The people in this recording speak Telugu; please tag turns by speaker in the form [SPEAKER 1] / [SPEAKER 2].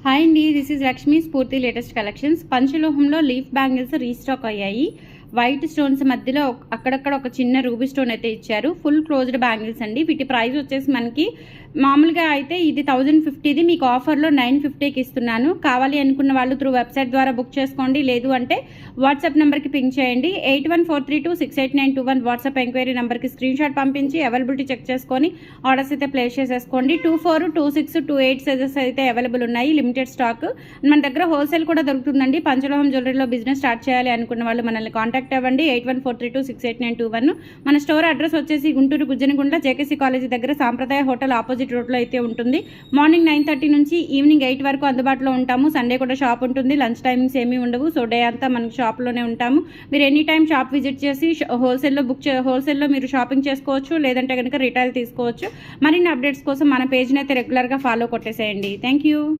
[SPEAKER 1] హాయ్ అండి, this is Lakshmi Spoorthi latest collections. పంచలోహంలో లీఫ్ బ్యాంగిల్స్ రీస్టాక్ అయ్యాయి. వైట్ స్టోన్స్ మధ్యలో అక్కడక్కడ ఒక చిన్న రూబీ స్టోన్ అయితే ఇచ్చారు. ఫుల్ క్లోజ్డ్ బ్యాంగిల్స్ అండి. వీటి ప్రైస్ వచ్చేసి మనకి మామూలుగా అయితే ఇది 1050ది, మీకు ఆఫర్లో 950కి ఇస్తున్నాను. కావాలి అనుకున్న వాళ్ళు త్రూ వెబ్సైట్ ద్వారా బుక్ చేసుకోండి. లేదు అంటే వాట్సాప్ నెంబర్కి పింక్ చేయండి. 8143268921 వాట్సాప్ ఎంక్వైరీ నెంబర్కి స్క్రీన్ షాట్ పంపించి అవైలబిలిటీ చెక్ చేసుకొని ఆర్డర్స్ అయితే ప్లేస్ చేసేసుకోండి. 24, 26, 28 సైజెస్ అయితే అవైలబుల్ ఉన్నాయి. Limited stock. మన దగ్గర హోల్సేల్ కూడా దొరుకుతుందండి. పంచలోహం జ్యువెలరీలో బిజినెస్ స్టార్ట్ చేయాలి అనుకున్న వాళ్ళు మనల్ని కాంటాక్ట్ అవ్వండి. 8143268921. మన స్టోర్ అడ్రస్ వచ్చేసి గుంటూరు గుజ్జనగుంట జేకేసీ కాలేజీ దగ్గర సాంప్రదాయ హోటల్ ఆపోజిట్ రోడ్లో అయితే ఉంటుంది. మార్నింగ్ 9:30 నుంచి ఈవినింగ్ 8 వరకు అందుబాటులో ఉంటాము. సండే కూడా షాప్ ఉంటుంది. లంచ్ టైమింగ్స్ ఏమీ ఉండవు. సో డే అంతా మనకి షాప్లోనే ఉంటాము. మీరు ఎనీ టైం షాప్ విజిట్ చేసి హోల్సేల్లో మీరు షాపింగ్ చేసుకోవచ్చు. లేదంటే కనుక రిటైల్ తీసుకోవచ్చు. మరిన్ని అప్డేట్స్ కోసం మన పేజ్ని అయితే రెగ్యులర్గా ఫాలో కొట్టేసేయండి. Thank you.